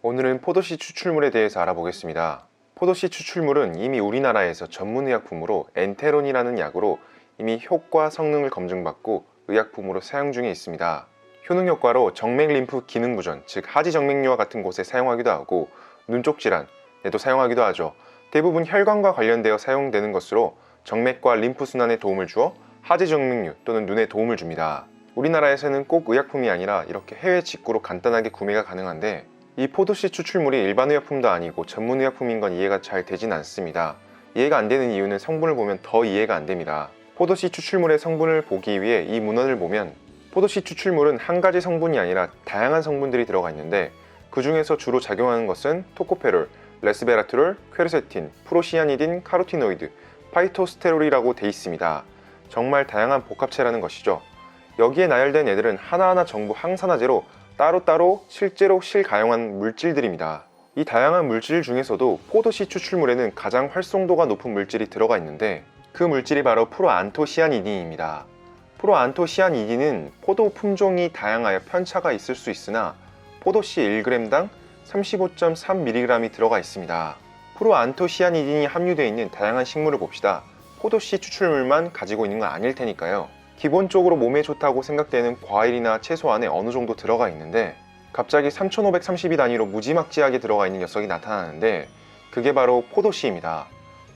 오늘은 포도씨 추출물에 대해서 알아보겠습니다. 포도씨 추출물은 이미 우리나라에서 전문의약품으로 엔테론이라는 약으로 이미 효과 성능을 검증받고 의약품으로 사용 중에 있습니다. 효능 효과로 정맥 림프 기능 부전, 즉 하지정맥류와 같은 곳에 사용하기도 하고 눈쪽 질환에도 사용하기도 하죠. 대부분 혈관과 관련되어 사용되는 것으로 정맥과 림프 순환에 도움을 주어 하지정맥류 또는 눈에 도움을 줍니다. 우리나라에서는 꼭 의약품이 아니라 이렇게 해외 직구로 간단하게 구매가 가능한데, 이 포도씨 추출물이 일반 의약품도 아니고 전문 의약품인 건 이해가 잘 되진 않습니다. 이해가 안 되는 이유는 성분을 보면 더 이해가 안 됩니다. 포도씨 추출물의 성분을 보기 위해 이 문헌을 보면 포도씨 추출물은 한 가지 성분이 아니라 다양한 성분들이 들어가 있는데, 그 중에서 주로 작용하는 것은 토코페롤, 레스베라트롤, 퀘르세틴, 프로시아니딘, 카로티노이드, 파이토스테롤이라고 돼 있습니다. 정말 다양한 복합체라는 것이죠. 여기에 나열된 애들은 하나하나 전부 항산화제로 따로따로 실제로 실가용한 물질들입니다. 이 다양한 물질 중에서도 포도씨 추출물에는 가장 활성도가 높은 물질이 들어가 있는데, 그 물질이 바로 프로안토시아니딘입니다. 프로안토시아니딘은 포도 품종이 다양하여 편차가 있을 수 있으나 포도씨 1g당 35.3mg이 들어가 있습니다. 프로안토시아니딘이 함유되어 있는 다양한 식물을 봅시다. 포도씨 추출물만 가지고 있는 건 아닐 테니까요. 기본적으로 몸에 좋다고 생각되는 과일이나 채소 안에 어느 정도 들어가 있는데, 갑자기 3532 단위로 무지막지하게 들어가 있는 녀석이 나타나는데, 그게 바로 포도씨입니다.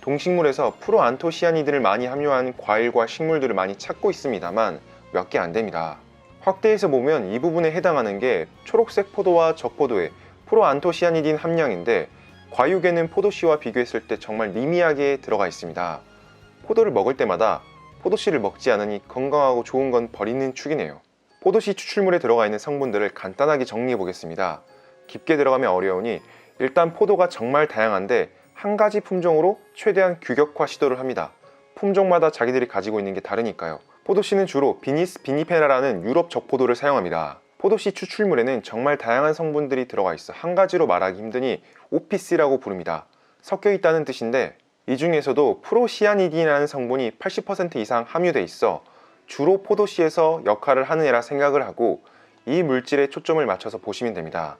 동식물에서 프로안토시아니딘을 많이 함유한 과일과 식물들을 많이 찾고 있습니다만 몇 개 안 됩니다. 확대해서 보면 이 부분에 해당하는 게 초록색 포도와 적포도의 프로안토시아니딘 함량인데, 과육에는 포도씨와 비교했을 때 정말 미미하게 들어가 있습니다. 포도를 먹을 때마다 포도씨를 먹지 않으니 건강하고 좋은 건 버리는 축이네요. 포도씨 추출물에 들어가 있는 성분들을 간단하게 정리해 보겠습니다. 깊게 들어가면 어려우니 일단 포도가 정말 다양한데 한 가지 품종으로 최대한 규격화 시도를 합니다. 품종마다 자기들이 가지고 있는 게 다르니까요. 포도씨는 주로 비니스 비니페라라는 유럽 적포도를 사용합니다. 포도씨 추출물에는 정말 다양한 성분들이 들어가 있어 한 가지로 말하기 힘드니 OPC라고 부릅니다. 섞여 있다는 뜻인데, 이 중에서도 프로시아니딘이라는 성분이 80% 이상 함유돼 있어 주로 포도씨에서 역할을 하는 애라 생각을 하고 이 물질에 초점을 맞춰서 보시면 됩니다.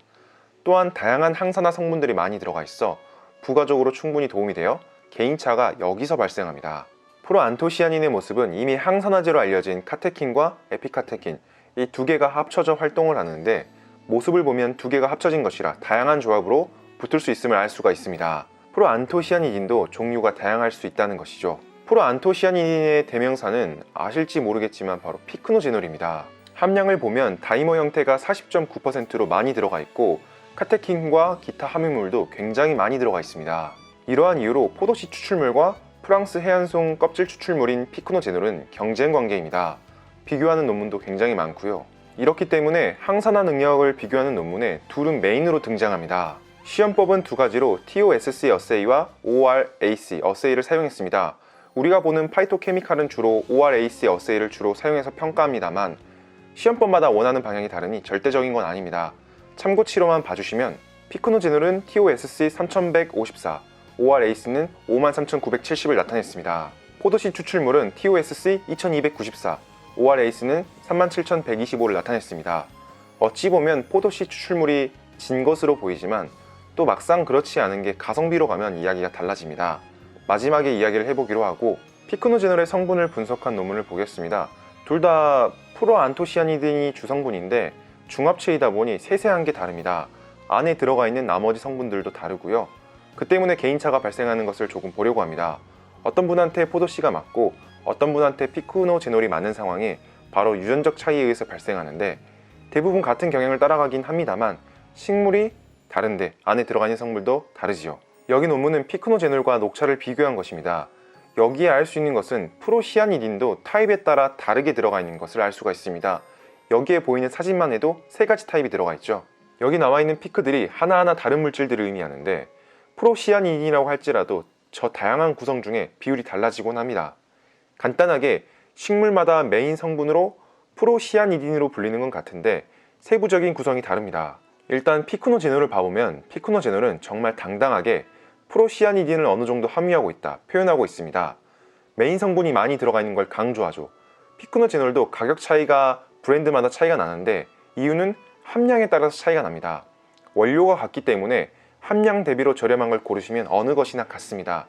또한 다양한 항산화 성분들이 많이 들어가 있어 부가적으로 충분히 도움이 되어 개인차가 여기서 발생합니다. 프로안토시아닌의 모습은 이미 항산화제로 알려진 카테킨과 에피카테킨, 이 두 개가 합쳐져 활동을 하는데, 모습을 보면 두 개가 합쳐진 것이라 다양한 조합으로 붙을 수 있음을 알 수가 있습니다. 프로안토시아니딘도 종류가 다양할 수 있다는 것이죠. 프로안토시아니딘의 대명사는 아실지 모르겠지만 바로 피크노제놀입니다. 함량을 보면 다이머 형태가 40.9%로 많이 들어가 있고, 카테킨과 기타 함유물도 굉장히 많이 들어가 있습니다. 이러한 이유로 포도씨 추출물과 프랑스 해안송 껍질 추출물인 피크노제놀은 경쟁 관계입니다. 비교하는 논문도 굉장히 많고요. 이렇기 때문에 항산화 능력을 비교하는 논문에 둘은 메인으로 등장합니다. 시험법은 두 가지로 TOSC 어세이와 ORAC 어세이를 사용했습니다. 우리가 보는 파이토케미칼은 주로 ORAC 어세이를 주로 사용해서 평가합니다만 시험법마다 원하는 방향이 다르니 절대적인 건 아닙니다. 참고치로만 봐주시면 피크노제놀은 TOSC 3154, ORAC는 53970을 나타냈습니다. 포도씨 추출물은 TOSC 2294, ORAC는 37125를 나타냈습니다. 어찌 보면 포도씨 추출물이 진 것으로 보이지만 또 막상 그렇지 않은 게 가성비로 가면 이야기가 달라집니다. 마지막에 이야기를 해보기로 하고, 피크노제놀의 성분을 분석한 논문을 보겠습니다. 둘 다 프로안토시아니딘이 주성분인데 중합체이다 보니 세세한 게 다릅니다. 안에 들어가 있는 나머지 성분들도 다르고요. 그 때문에 개인차가 발생하는 것을 조금 보려고 합니다. 어떤 분한테 포도씨가 맞고 어떤 분한테 피크노제놀이 맞는 상황이 바로 유전적 차이에 의해서 발생하는데, 대부분 같은 경향을 따라가긴 합니다만 식물이 다른데 안에 들어가 있는 성분도 다르지요. 여기 논문은 피크노제놀과 녹차를 비교한 것입니다. 여기에 알 수 있는 것은 프로시아니딘도 타입에 따라 다르게 들어가 있는 것을 알 수가 있습니다. 여기에 보이는 사진만 해도 세 가지 타입이 들어가 있죠. 여기 나와 있는 피크들이 하나하나 다른 물질들을 의미하는데, 프로시아니딘이라고 할지라도 저 다양한 구성 중에 비율이 달라지곤 합니다. 간단하게 식물마다 메인 성분으로 프로시아니딘으로 불리는 건 같은데 세부적인 구성이 다릅니다. 일단 피크노제놀을 봐보면 피크노제놀은 정말 당당하게 프로시아니딘을 어느 정도 함유하고 있다 표현하고 있습니다. 메인 성분이 많이 들어가 있는 걸 강조하죠. 피크노제놀도 가격 차이가 브랜드마다 차이가 나는데 이유는 함량에 따라서 차이가 납니다. 원료가 같기 때문에 함량 대비로 저렴한 걸 고르시면 어느 것이나 같습니다.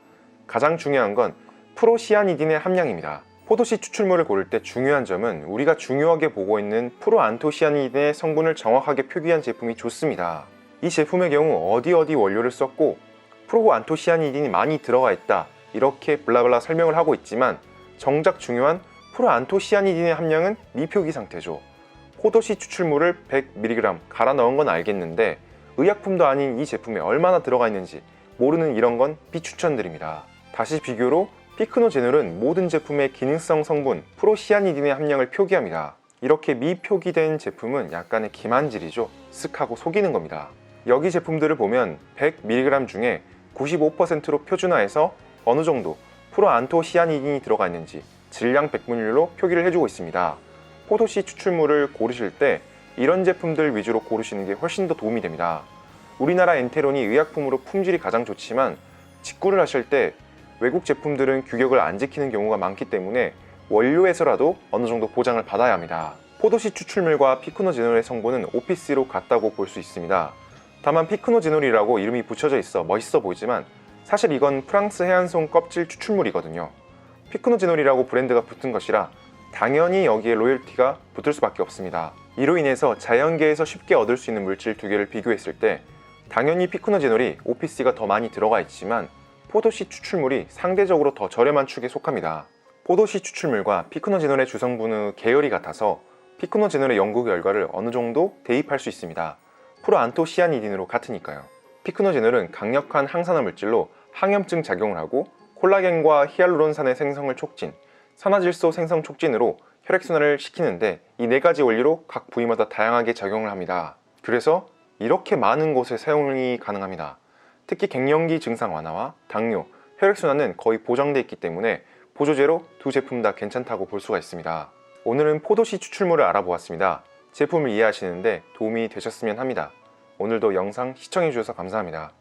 가장 중요한 건 프로시아니딘의 함량입니다. 포도씨 추출물을 고를 때 중요한 점은 우리가 중요하게 보고 있는 프로안토시아니딘의 성분을 정확하게 표기한 제품이 좋습니다. 이 제품의 경우 어디 원료를 썼고 프로안토시아니딘이 많이 들어가 있다 이렇게 블라블라 설명을 하고 있지만 정작 중요한 프로안토시아니딘의 함량은 미표기 상태죠. 포도씨 추출물을 100mg 갈아 넣은 건 알겠는데 의약품도 아닌 이 제품에 얼마나 들어가 있는지 모르는 이런 건 비추천드립니다. 다시 비교로 피크노제놀은 모든 제품의 기능성 성분 프로시아니딘의 함량을 표기합니다. 이렇게 미표기된 제품은 약간의 기만질이죠. 쓱하고 속이는 겁니다. 여기 제품들을 보면 100mg 중에 95%로 표준화해서 어느 정도 프로안토시아니딘이 들어가 있는지 질량 백분율로 표기를 해주고 있습니다. 포도씨 추출물을 고르실 때 이런 제품들 위주로 고르시는 게 훨씬 더 도움이 됩니다. 우리나라 엔테론이 의약품으로 품질이 가장 좋지만 직구를 하실 때 외국 제품들은 규격을 안 지키는 경우가 많기 때문에 원료에서라도 어느 정도 보장을 받아야 합니다. 포도씨 추출물과 피크노제놀의 성분은 OPC로 같다고 볼 수 있습니다. 다만 피크노제놀이라고 이름이 붙여져 있어 멋있어 보이지만 사실 이건 프랑스 해안송 껍질 추출물이거든요. 피크노제놀이라고 브랜드가 붙은 것이라 당연히 여기에 로열티가 붙을 수밖에 없습니다. 이로 인해서 자연계에서 쉽게 얻을 수 있는 물질 두 개를 비교했을 때 당연히 피크노제놀이 OPC가 더 많이 들어가 있지만 포도씨 추출물이 상대적으로 더 저렴한 축에 속합니다. 포도씨 추출물과 피크노제놀의 주성분의 계열이 같아서 피크노제놀의 연구 결과를 어느 정도 대입할 수 있습니다. 프로안토시아니딘으로 같으니까요. 피크노제놀은 강력한 항산화 물질로 항염증 작용을 하고 콜라겐과 히알루론산의 생성을 촉진, 산화질소 생성 촉진으로 혈액순환을 시키는데 이 네 가지 원리로 각 부위마다 다양하게 작용을 합니다. 그래서 이렇게 많은 곳에 사용이 가능합니다. 특히 갱년기 증상 완화와 당뇨, 혈액순환은 거의 보장되어 있기 때문에 보조제로 두 제품 다 괜찮다고 볼 수가 있습니다. 오늘은 포도씨 추출물을 알아보았습니다. 제품을 이해하시는데 도움이 되셨으면 합니다. 오늘도 영상 시청해주셔서 감사합니다.